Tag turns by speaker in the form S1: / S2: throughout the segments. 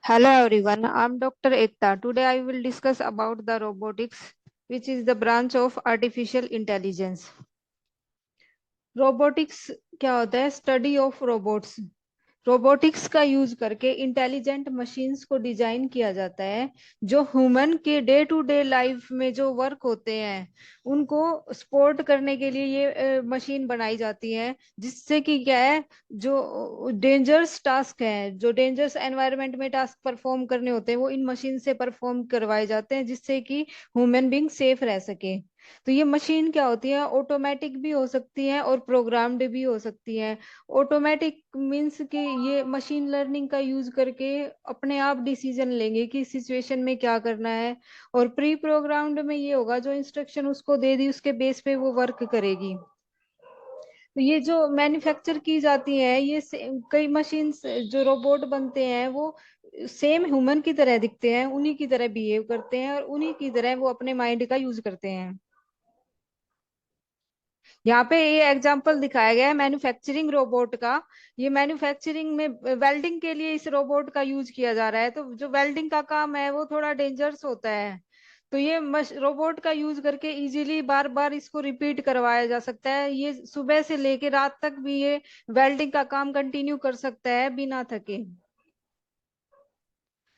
S1: Hello everyone, I'm Dr. Ekta. Today I will discuss about the robotics, which is the branch of artificial intelligence. Robotics क्या होता है? Study of robots. Robotics का use करके intelligent machines को design किया जाता है जो ह्यूमन के डे टू डे लाइफ में जो वर्क होते हैं उनको सपोर्ट करने के लिए ये मशीन बनाई जाती है, जिससे कि क्या है, जो डेंजरस टास्क है, जो डेंजरस एनवायरनमेंट में टास्क परफॉर्म करने होते हैं वो इन मशीन से परफॉर्म करवाए जाते हैं, जिससे कि ह्यूमन बींग सेफ रह सके। तो ये मशीन क्या होती है? ऑटोमेटिक भी हो सकती है और प्रोग्राम्ड भी हो सकती है। ऑटोमेटिक मीन्स कि ये मशीन लर्निंग का यूज करके अपने आप डिसीजन लेंगे कि सिचुएशन में क्या करना है। और प्री प्रोग्राम्ड में ये होगा, जो इंस्ट्रक्शन उसको दे दी उसके बेस पे वो वर्क करेगी। तो ये जो मैन्युफैक्चर की जाती है, ये कई मशीन जो रोबोट बनते हैं वो सेम ह्यूमन की तरह दिखते हैं, उन्हीं की तरह बिहेव करते हैं और उन्हीं की तरह वो अपने माइंड का यूज करते हैं। यहाँ पे ये एग्जांपल दिखाया गया है मैन्युफैक्चरिंग रोबोट का। ये मैन्युफैक्चरिंग में वेल्डिंग के लिए इस रोबोट का यूज किया जा रहा है। तो जो वेल्डिंग का काम है वो थोड़ा डेंजरस होता है। तो ये रोबोट का यूज करके इजीली बार बार इसको रिपीट करवाया जा सकता है। ये सुबह से लेके रात तक भी ये वेल्डिंग का काम कंटिन्यू कर सकता है बिना थके।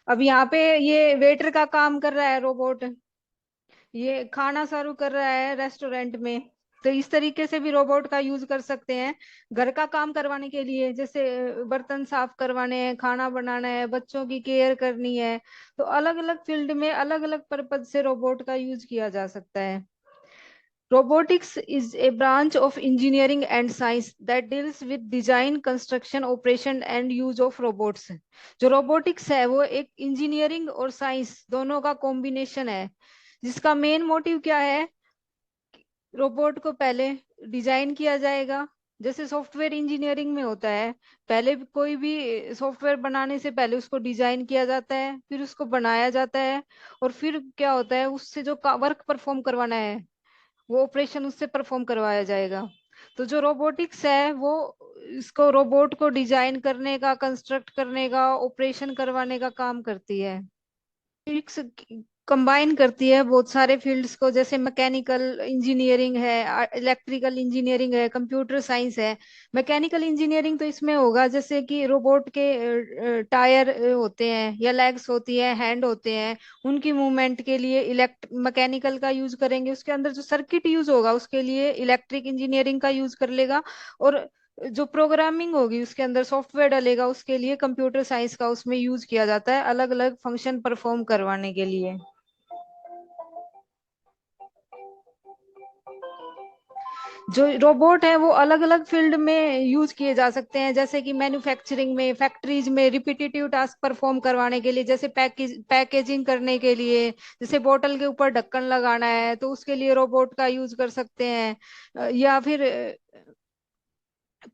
S1: अब यहाँ पे ये वेटर का काम कर रहा है रोबोट। ये खाना सर्व कर रहा है रेस्टोरेंट में। तो इस तरीके से भी रोबोट का यूज कर सकते हैं घर का काम करवाने के लिए, जैसे बर्तन साफ करवाने हैं, खाना बनाना है, बच्चों की केयर करनी है। तो अलग अलग फील्ड में अलग अलग पर्पज से रोबोट का यूज किया जा सकता है। Robotics is a branch of engineering and science that deals with design, construction, operation and use of robots. जो robotics है वो एक इंजीनियरिंग और साइंस दोनों का कॉम्बिनेशन है, जिसका मेन मोटिव क्या है? रोबोट को पहले डिजाइन किया जाएगा, जैसे सॉफ्टवेयर इंजीनियरिंग में होता है। पहले कोई भी सॉफ्टवेयर बनाने से पहले उसको डिजाइन किया जाता है, फिर उसको बनाया जाता है, और फिर क्या होता है, उससे जो वर्क परफॉर्म करवाना है वो ऑपरेशन उससे परफॉर्म करवाया जाएगा। तो जो रोबोटिक्स है वो इसको रोबोट को डिजाइन करने का, कंस्ट्रक्ट करने का, ऑपरेशन करवाने का काम करती है। फिजिक्स कंबाइन करती है बहुत सारे फील्ड्स को, जैसे मैकेनिकल इंजीनियरिंग है, इलेक्ट्रिकल इंजीनियरिंग है, कंप्यूटर साइंस है। मैकेनिकल इंजीनियरिंग तो इसमें होगा जैसे कि रोबोट के टायर होते हैं या लेग्स होती है, हैंड होते हैं, उनकी मूवमेंट के लिए इलेक्ट मैकेनिकल का यूज करेंगे। उसके अंदर जो सर्किट यूज होगा उसके लिए इलेक्ट्रिक इंजीनियरिंग का यूज कर लेगा। और जो प्रोग्रामिंग होगी उसके अंदर सॉफ्टवेयर डलेगा, उसके लिए कंप्यूटर साइंस का उसमें यूज किया जाता है अलग अलग फंक्शन परफॉर्म करवाने के लिए। जो रोबोट है वो अलग अलग फील्ड में यूज किए जा सकते हैं, जैसे कि मैन्युफैक्चरिंग में, फैक्ट्रीज में रिपीटेटिव टास्क परफॉर्म करवाने के लिए, जैसे पैकेजिंग करने के लिए, जैसे बोतल के ऊपर ढक्कन लगाना है तो उसके लिए रोबोट का यूज कर सकते हैं। या फिर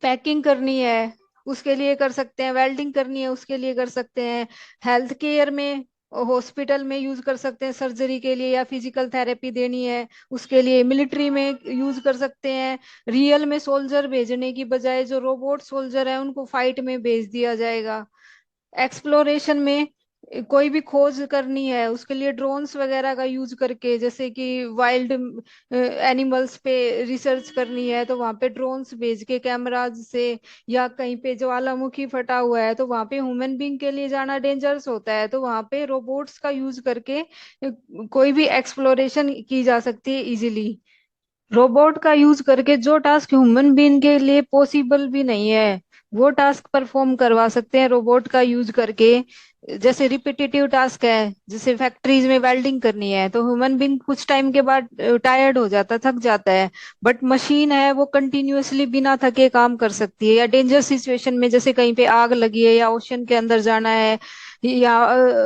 S1: पैकिंग करनी है उसके लिए कर सकते हैं, वेल्डिंग करनी है उसके लिए कर सकते हैं, हेल्थ केयर में, हॉस्पिटल में यूज कर सकते हैं सर्जरी के लिए, या फिजिकल थेरेपी देनी है उसके लिए मिलिट्री में यूज कर सकते हैं। रियल में सोल्जर भेजने की बजाय जो रोबोट सोल्जर है उनको फाइट में भेज दिया जाएगा। एक्सप्लोरेशन में कोई भी खोज करनी है उसके लिए ड्रोन्स वगैरह का यूज करके, जैसे कि वाइल्ड एनिमल्स पे रिसर्च करनी है तो वहां पे ड्रोन्स भेज के कैमराज से, या कहीं पे ज्वालामुखी फटा हुआ है तो वहां पे ह्यूमन बींग के लिए जाना डेंजरस होता है, तो वहां पे रोबोट्स का यूज करके कोई भी एक्सप्लोरेशन की जा सकती है इजीली। रोबोट का यूज करके जो टास्क ह्यूमन बीइंग के लिए पॉसिबल भी नहीं है वो टास्क परफॉर्म करवा सकते हैं रोबोट का यूज करके। जैसे रिपीटेटिव टास्क है, जैसे फैक्ट्रीज में वेल्डिंग करनी है तो ह्यूमन बीइंग कुछ टाइम के बाद टायर्ड हो जाता, थक जाता है। बट मशीन है वो कंटिन्यूअसली बिना थके काम कर सकती है। या डेंजर सिचुएशन में, जैसे कहीं पे आग लगी है या ओशन के अंदर जाना है, या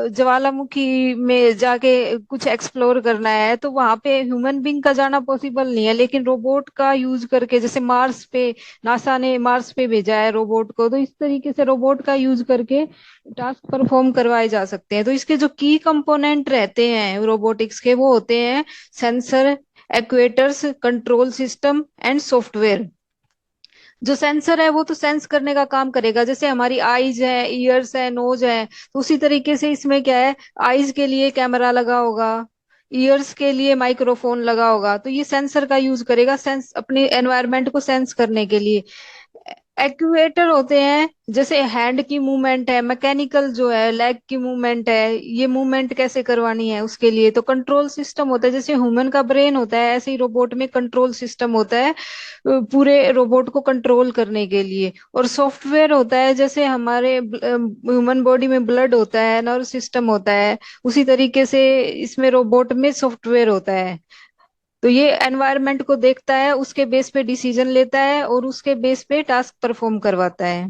S1: ज्वालामुखी में जाके कुछ एक्सप्लोर करना है, तो वहां पे ह्यूमन बींग का जाना पॉसिबल नहीं है, लेकिन रोबोट का यूज करके, जैसे मार्स पे नासा ने मार्स पे भेजा है रोबोट को, तो इस तरीके से रोबोट का यूज करके टास्क परफॉर्म करवाए जा सकते हैं। तो इसके जो की कंपोनेंट रहते हैं रोबोटिक्स के वो होते हैं sensor, एक्वेटर्स, control system and software. जो सेंसर है वो तो सेंस करने का काम करेगा, जैसे हमारी आईज है, ईयर्स है, नोज है, तो उसी तरीके से इसमें क्या है, आईज के लिए कैमरा लगा होगा, ईयर्स के लिए माइक्रोफोन लगा होगा, तो ये सेंसर का यूज करेगा, सेंस अपनी एनवायरनमेंट को सेंस करने के लिए। एक्चुएटर होते हैं, जैसे हैंड की मूवमेंट है, मैकेनिकल जो है लेग की मूवमेंट है, ये मूवमेंट कैसे करवानी है उसके लिए तो कंट्रोल सिस्टम होता है, जैसे ह्यूमन का ब्रेन होता है ऐसे ही रोबोट में कंट्रोल सिस्टम होता है, पूरे रोबोट को कंट्रोल करने के लिए। और सॉफ्टवेयर होता है, जैसे हमारे ह्यूमन बॉडी में ब्लड होता है, नर्व सिस्टम होता है, उसी तरीके से इसमें रोबोट में सॉफ्टवेयर होता है। तो ये एनवायरनमेंट को देखता है, उसके बेस पे डिसीजन लेता है और उसके बेस पे टास्क परफॉर्म करवाता है।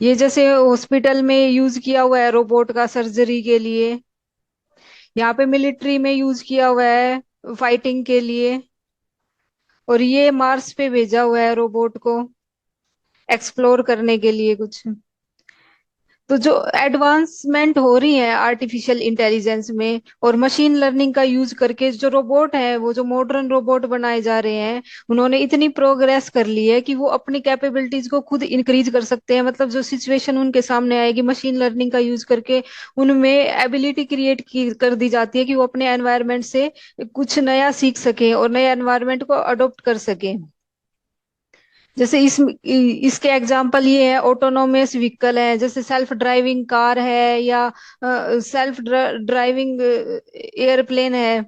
S1: ये जैसे हॉस्पिटल में यूज किया हुआ है रोबोट का सर्जरी के लिए, यहाँ पे मिलिट्री में यूज किया हुआ है फाइटिंग के लिए, और ये मार्स पे भेजा हुआ है रोबोट को एक्सप्लोर करने के लिए कुछ। तो जो एडवांसमेंट हो रही है आर्टिफिशियल इंटेलिजेंस में और मशीन लर्निंग का यूज करके, जो रोबोट है वो जो मॉडर्न रोबोट बनाए जा रहे हैं, उन्होंने इतनी प्रोग्रेस कर ली है कि वो अपनी कैपेबिलिटीज को खुद इंक्रीज कर सकते हैं। मतलब जो सिचुएशन उनके सामने आएगी, मशीन लर्निंग का यूज करके उनमें एबिलिटी क्रिएट की कर दी जाती है कि वो अपने एनवायरनमेंट से कुछ नया सीख सके और नए एनवायरनमेंट को अडॉप्ट कर सके। जैसे इसके एग्जाम्पल ये है, ऑटोनोमस व्हीकल है, जैसे सेल्फ ड्राइविंग कार है, या सेल्फ ड्राइविंग एयरप्लेन है।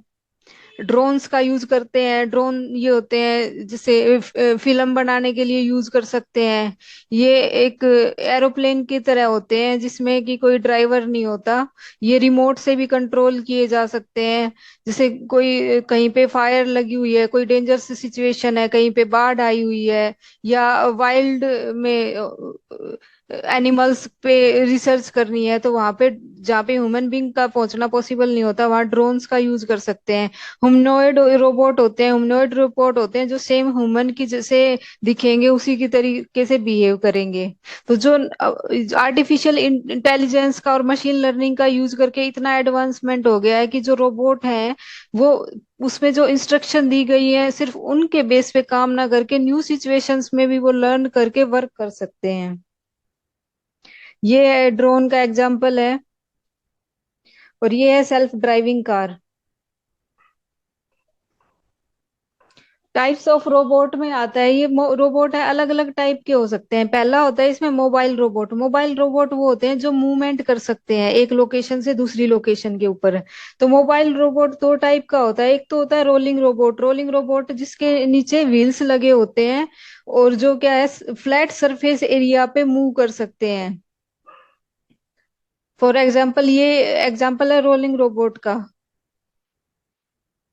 S1: ड्रोन्स का यूज करते हैं, ड्रोन ये होते हैं जिसे फिल्म बनाने के लिए यूज कर सकते हैं। ये एक एरोप्लेन की तरह होते हैं जिसमें कि कोई ड्राइवर नहीं होता, ये रिमोट से भी कंट्रोल किए जा सकते हैं। जैसे कोई कहीं पे फायर लगी हुई है, कोई डेंजरस सिचुएशन है, कहीं पे बाढ़ आई हुई है, या वाइल्ड में एनिमल्स पे रिसर्च करनी है, तो वहां पे जहाँ पे ह्यूमन बींग का पहुंचना पॉसिबल नहीं होता, वहां ड्रोन्स का यूज कर सकते हैं। ह्यूमनॉइड रोबोट होते हैं, ह्यूमनॉइड रोबोट होते हैं जो सेम ह्यूमन की जैसे दिखेंगे, उसी की तरीके से बिहेव करेंगे। तो जो आर्टिफिशियल इंटेलिजेंस का और मशीन लर्निंग का यूज करके इतना एडवांसमेंट हो गया है कि जो रोबोट है वो उसमें जो इंस्ट्रक्शन दी गई है सिर्फ उनके बेस पे काम ना करके न्यू सिचुएशंस में भी वो लर्न करके वर्क कर सकते हैं। ये ड्रोन का एग्जाम्पल है, और ये है self driving car. Types of robot में आता है, ये रोबोट है अलग अलग टाइप के हो सकते हैं। पहला होता है इसमें मोबाइल रोबोट। मोबाइल रोबोट वो होते हैं जो मूवमेंट कर सकते हैं एक लोकेशन से दूसरी लोकेशन के ऊपर। तो मोबाइल रोबोट दो टाइप का होता है, एक तो होता है रोलिंग रोबोट। रोलिंग रोबोट जिसके नीचे व्हील्स लगे होते हैं और जो क्या है फ्लैट सरफेस एरिया पे मूव कर सकते हैं। फॉर एग्जाम्पल ये एग्जाम्पल है रोलिंग रोबोट का।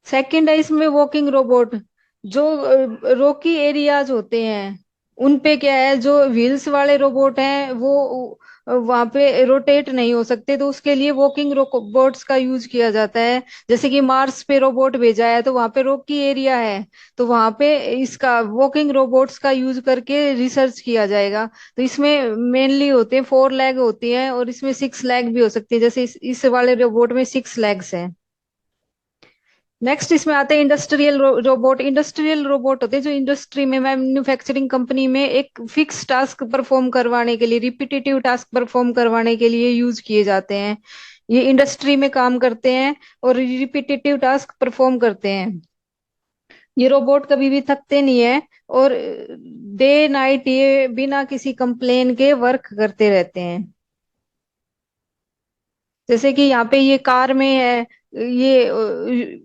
S1: सेकंड है इसमें वॉकिंग रोबोट, जो रोकी एरियाज होते हैं उन पे क्या है, जो व्हील्स वाले रोबोट हैं वो वहां पे रोटेट नहीं हो सकते, तो उसके लिए वॉकिंग रोबोट्स का यूज किया जाता है। जैसे कि मार्स पे रोबोट भेजा है तो वहां पे रोकी एरिया है, तो वहां पे इसका वॉकिंग रोबोट्स का यूज करके रिसर्च किया जाएगा। तो इसमें मेनली होते हैं 4 लेग होती है, और इसमें 6 लेग भी हो सकती है, जैसे इस वाले रोबोट में 6 लेग्स हैं। नेक्स्ट इसमें आते हैं इंडस्ट्रियल रोबोट। इंडस्ट्रियल रोबोट होते हैं जो इंडस्ट्री में, मैन्युफैक्चरिंग कंपनी में एक फिक्स टास्क परफॉर्म करवाने के लिए, रिपीटेटिव टास्क परफॉर्म करवाने के लिए यूज किए जाते हैं। ये इंडस्ट्री में काम करते हैं और रिपीटेटिव टास्क परफॉर्म करते हैं। ये रोबोट कभी भी थकते नहीं है, और डे नाइट ये बिना किसी कंप्लेन के वर्क करते रहते हैं। जैसे कि यहाँ पे ये कार में है, ये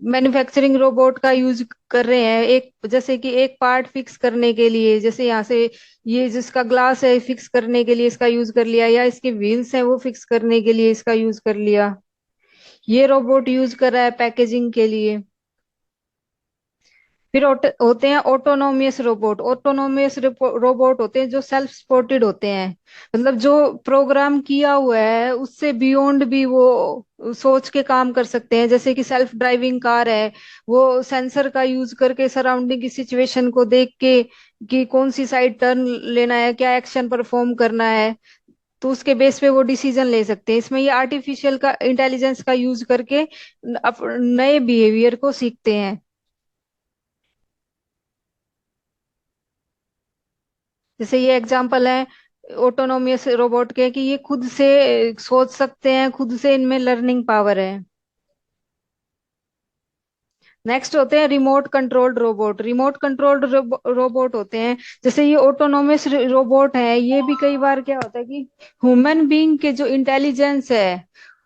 S1: मैन्युफैक्चरिंग रोबोट का यूज कर रहे हैं, एक जैसे कि एक पार्ट फिक्स करने के लिए, जैसे यहाँ से ये जिसका ग्लास है फिक्स करने के लिए इसका यूज कर लिया, या इसके व्हील्स हैं वो फिक्स करने के लिए इसका यूज कर लिया। ये रोबोट यूज कर रहा है पैकेजिंग के लिए। फिर होते हैं ऑटोनोमियस रोबोट। ऑटोनोमियस रोबोट होते हैं जो सेल्फ सपोर्टेड होते हैं, मतलब जो प्रोग्राम किया हुआ है उससे बियॉन्ड भी वो सोच के काम कर सकते हैं। जैसे कि सेल्फ ड्राइविंग कार है, वो सेंसर का यूज करके सराउंडिंग की सिचुएशन को देख के कि कौन सी साइड टर्न लेना है, क्या एक्शन परफॉर्म करना है, तो उसके बेस पे वो डिसीजन ले सकते हैं। इसमें ये आर्टिफिशियल का इंटेलिजेंस का यूज करके नए बिहेवियर को सीखते हैं। जैसे ये एग्जांपल है ऑटोनोमियस रोबोट के, कि ये खुद से सोच सकते हैं, खुद से इनमें लर्निंग पावर है। नेक्स्ट होते हैं remote controlled robot. Remote controlled robot होते हैं, जैसे ये ऑटोनोमस रोबोट है, ये भी कई बार क्या होता है कि ह्यूमन बीइंग के जो इंटेलिजेंस है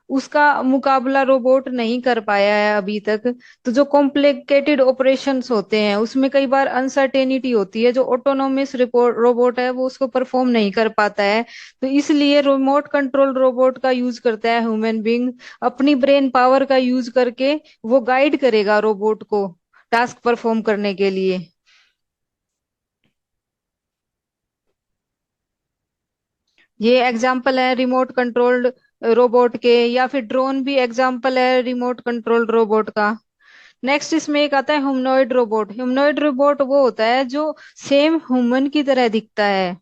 S1: उसका मुकाबला रोबोट नहीं कर पाया है अभी तक। तो जो कॉम्प्लिकेटेड ऑपरेशंस होते हैं उसमें कई बार अनसर्टेनिटी होती है, जो ऑटोनोमस रोबोट है वो उसको परफॉर्म नहीं कर पाता है। तो इसलिए रिमोट कंट्रोल रोबोट का यूज करता है ह्यूमन बीइंग, अपनी ब्रेन पावर का यूज करके वो गाइड करेगा रोबोट को टास्क परफॉर्म करने के लिए। ये एग्जाम्पल है रिमोट कंट्रोल्ड रोबोट के, या फिर ड्रोन भी एग्जाम्पल है रिमोट कंट्रोल्ड रोबोट का। नेक्स्ट इसमें एक आता है ह्यूमनॉइड रोबोट। ह्यूमनॉइड रोबोट वो होता है जो सेम ह्यूमन की तरह दिखता है,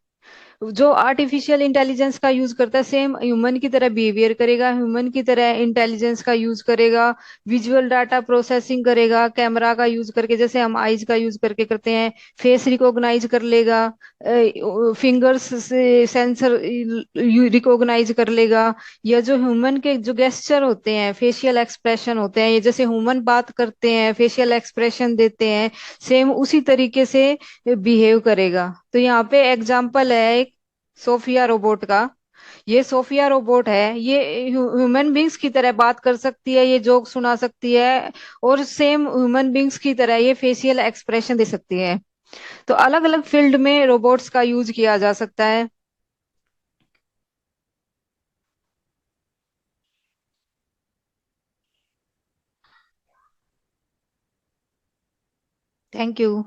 S1: जो आर्टिफिशियल इंटेलिजेंस का यूज करता है, सेम ह्यूमन की तरह बिहेवियर करेगा, ह्यूमन की तरह इंटेलिजेंस का यूज करेगा, विजुअल डाटा प्रोसेसिंग करेगा कैमरा का यूज करके, जैसे हम आईज का यूज करके करते हैं, फेस रिकॉग्नाइज कर लेगा, फिंगर्स से सेंसर रिकॉग्नाइज कर लेगा, या जो ह्यूमन के जो गेस्चर होते हैं, फेशियल एक्सप्रेशन होते हैं, ये जैसे ह्यूमन बात करते हैं फेशियल एक्सप्रेशन देते हैं, सेम उसी तरीके से बिहेव करेगा। तो यहाँ पे एग्जाम्पल है एक सोफिया रोबोट का। ये सोफिया रोबोट है, ये ह्यूमन बींग्स की तरह बात कर सकती है, ये जोक सुना सकती है, और सेम ह्यूमन बींग्स की तरह ये फेशियल एक्सप्रेशन दे सकती है। तो अलग अलग फील्ड में रोबोट्स का यूज किया जा सकता है। Thank you.